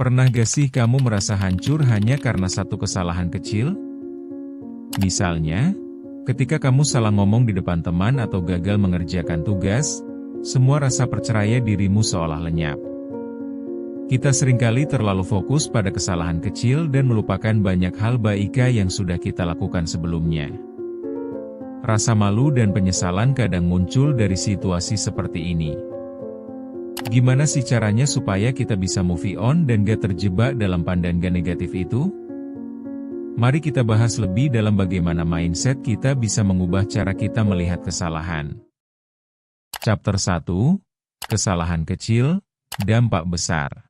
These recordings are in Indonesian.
Pernah gak sih kamu merasa hancur hanya karena satu kesalahan kecil? Misalnya, ketika kamu salah ngomong di depan teman atau gagal mengerjakan tugas, semua rasa percaya dirimu seolah lenyap. Kita seringkali terlalu fokus pada kesalahan kecil dan melupakan banyak hal baik yang sudah kita lakukan sebelumnya. Rasa malu dan penyesalan kadang muncul dari situasi seperti ini. Gimana sih caranya supaya kita bisa move on dan gak terjebak dalam pandangan negatif itu? Mari kita bahas lebih dalam bagaimana mindset kita bisa mengubah cara kita melihat kesalahan. Chapter 1, Kesalahan Kecil, Dampak Besar.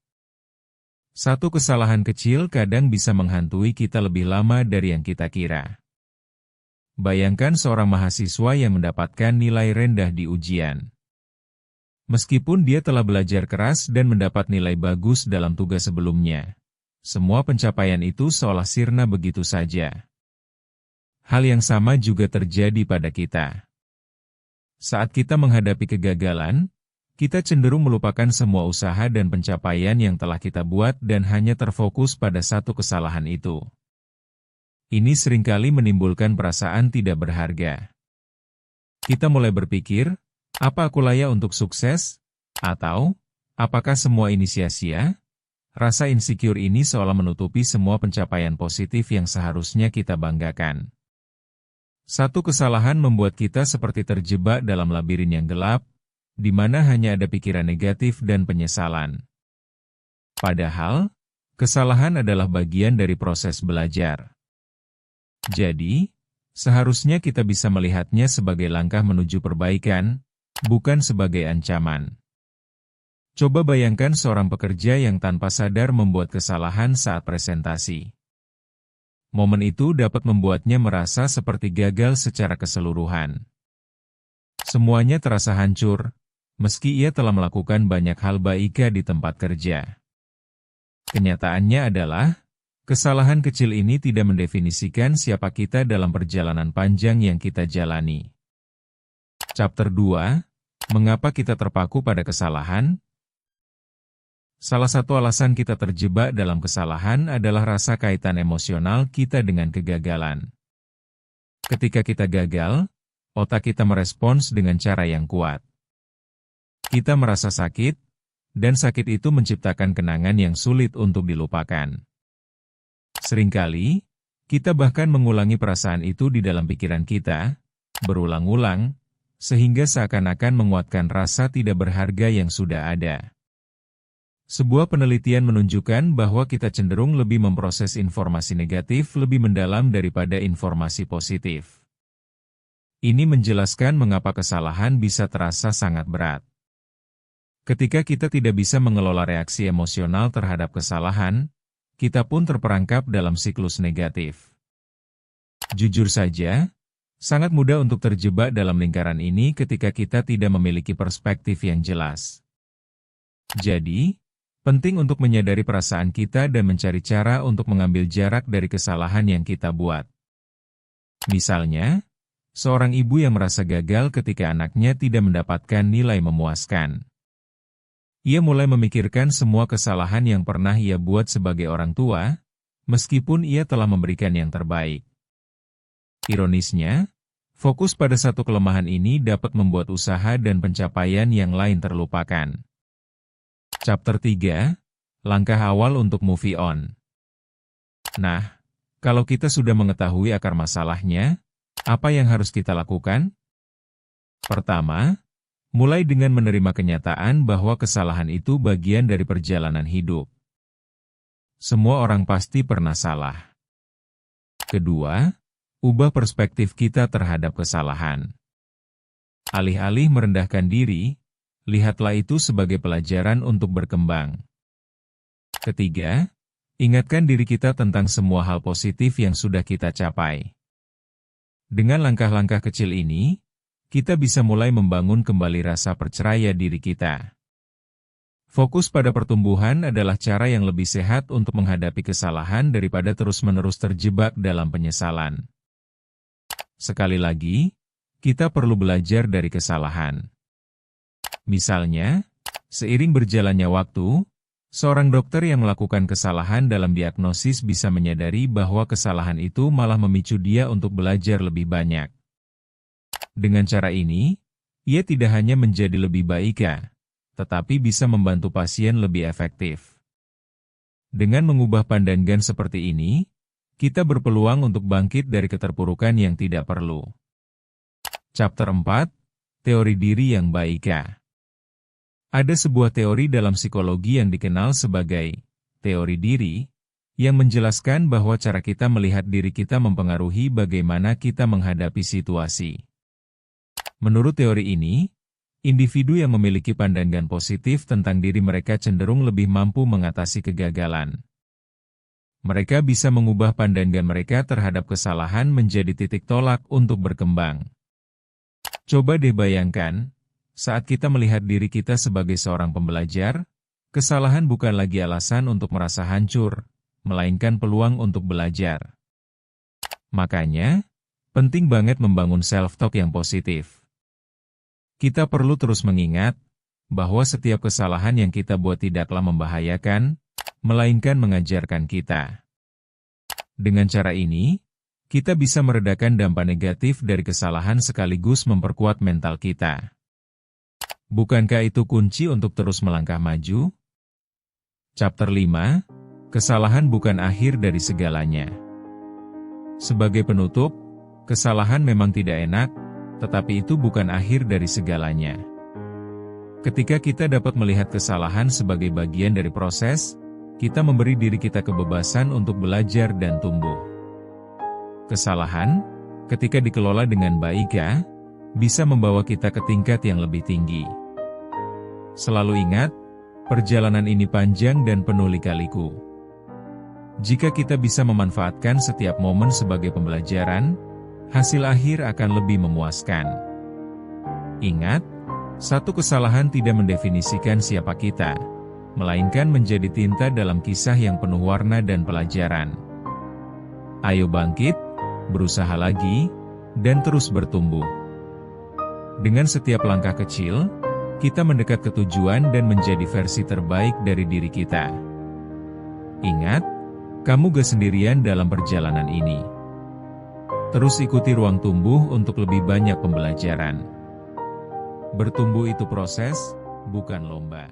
Satu kesalahan kecil kadang bisa menghantui kita lebih lama dari yang kita kira. Bayangkan seorang mahasiswa yang mendapatkan nilai rendah di ujian. Meskipun dia telah belajar keras dan mendapat nilai bagus dalam tugas sebelumnya, semua pencapaian itu seolah sirna begitu saja. Hal yang sama juga terjadi pada kita. Saat kita menghadapi kegagalan, kita cenderung melupakan semua usaha dan pencapaian yang telah kita buat dan hanya terfokus pada satu kesalahan itu. Ini seringkali menimbulkan perasaan tidak berharga. Kita mulai berpikir, apa aku layak untuk sukses? Atau, apakah semua ini sia-sia? Rasa insecure ini seolah menutupi semua pencapaian positif yang seharusnya kita banggakan. Satu kesalahan membuat kita seperti terjebak dalam labirin yang gelap, di mana hanya ada pikiran negatif dan penyesalan. Padahal, kesalahan adalah bagian dari proses belajar. Jadi, seharusnya kita bisa melihatnya sebagai langkah menuju perbaikan, bukan sebagai ancaman. Coba bayangkan seorang pekerja yang tanpa sadar membuat kesalahan saat presentasi. Momen itu dapat membuatnya merasa seperti gagal secara keseluruhan. Semuanya terasa hancur, meski ia telah melakukan banyak hal baik di tempat kerja. Kenyataannya adalah, kesalahan kecil ini tidak mendefinisikan siapa kita dalam perjalanan panjang yang kita jalani. Chapter 2, Mengapa kita terpaku pada kesalahan? Salah satu alasan kita terjebak dalam kesalahan adalah rasa kaitan emosional kita dengan kegagalan. Ketika kita gagal, otak kita merespons dengan cara yang kuat. Kita merasa sakit, dan sakit itu menciptakan kenangan yang sulit untuk dilupakan. Seringkali, kita bahkan mengulangi perasaan itu di dalam pikiran kita, berulang-ulang, sehingga seakan-akan menguatkan rasa tidak berharga yang sudah ada. Sebuah penelitian menunjukkan bahwa kita cenderung lebih memproses informasi negatif lebih mendalam daripada informasi positif. Ini menjelaskan mengapa kesalahan bisa terasa sangat berat. Ketika kita tidak bisa mengelola reaksi emosional terhadap kesalahan, kita pun terperangkap dalam siklus negatif. Jujur saja, sangat mudah untuk terjebak dalam lingkaran ini ketika kita tidak memiliki perspektif yang jelas. Jadi, penting untuk menyadari perasaan kita dan mencari cara untuk mengambil jarak dari kesalahan yang kita buat. Misalnya, seorang ibu yang merasa gagal ketika anaknya tidak mendapatkan nilai memuaskan. Ia mulai memikirkan semua kesalahan yang pernah ia buat sebagai orang tua, meskipun ia telah memberikan yang terbaik. Ironisnya, fokus pada satu kelemahan ini dapat membuat usaha dan pencapaian yang lain terlupakan. Chapter 3, Langkah Awal untuk Move On. Nah, kalau kita sudah mengetahui akar masalahnya, apa yang harus kita lakukan? Pertama, mulai dengan menerima kenyataan bahwa kesalahan itu bagian dari perjalanan hidup. Semua orang pasti pernah salah. Kedua, ubah perspektif kita terhadap kesalahan. Alih-alih merendahkan diri, lihatlah itu sebagai pelajaran untuk berkembang. Ketiga, ingatkan diri kita tentang semua hal positif yang sudah kita capai. Dengan langkah-langkah kecil ini, kita bisa mulai membangun kembali rasa percaya diri kita. Fokus pada pertumbuhan adalah cara yang lebih sehat untuk menghadapi kesalahan daripada terus-menerus terjebak dalam penyesalan. Sekali lagi, kita perlu belajar dari kesalahan. Misalnya, seiring berjalannya waktu, Seorang dokter yang melakukan kesalahan dalam diagnosis bisa menyadari bahwa kesalahan itu malah memicu dia untuk belajar lebih banyak. Dengan cara ini, ia tidak hanya menjadi lebih baik, tetapi bisa membantu pasien lebih efektif. Dengan mengubah pandangan seperti ini, kita berpeluang untuk bangkit dari keterpurukan yang tidak perlu. Chapter 4, Teori Diri yang Baik. Ada sebuah teori dalam psikologi yang dikenal sebagai teori diri, yang menjelaskan bahwa cara kita melihat diri kita mempengaruhi bagaimana kita menghadapi situasi. Menurut teori ini, individu yang memiliki pandangan positif tentang diri mereka cenderung lebih mampu mengatasi kegagalan. Mereka bisa mengubah pandangan mereka terhadap kesalahan menjadi titik tolak untuk berkembang. Coba deh bayangkan, saat kita melihat diri kita sebagai seorang pembelajar, kesalahan bukan lagi alasan untuk merasa hancur, melainkan peluang untuk belajar. Makanya, penting banget membangun self-talk yang positif. Kita perlu terus mengingat bahwa setiap kesalahan yang kita buat tidaklah membahayakan, melainkan mengajarkan kita. Dengan cara ini, kita bisa meredakan dampak negatif dari kesalahan sekaligus memperkuat mental kita. Bukankah itu kunci untuk terus melangkah maju? Chapter 5, Kesalahan bukan akhir dari segalanya. Sebagai penutup, kesalahan memang tidak enak, tetapi itu bukan akhir dari segalanya. Ketika kita dapat melihat kesalahan sebagai bagian dari proses, kita memberi diri kita kebebasan untuk belajar dan tumbuh. Kesalahan, ketika dikelola dengan baik, bisa membawa kita ke tingkat yang lebih tinggi. Selalu ingat, perjalanan ini panjang dan penuh lika-liku. Jika kita bisa memanfaatkan setiap momen sebagai pembelajaran, hasil akhir akan lebih memuaskan. Ingat, satu kesalahan tidak mendefinisikan siapa kita, melainkan menjadi tinta dalam kisah yang penuh warna dan pelajaran. Ayo bangkit, berusaha lagi, dan terus bertumbuh. Dengan setiap langkah kecil, kita mendekat ke tujuan dan menjadi versi terbaik dari diri kita. Ingat, kamu gak sendirian dalam perjalanan ini. Terus ikuti ruang tumbuh untuk lebih banyak pembelajaran. Bertumbuh itu proses, bukan lomba.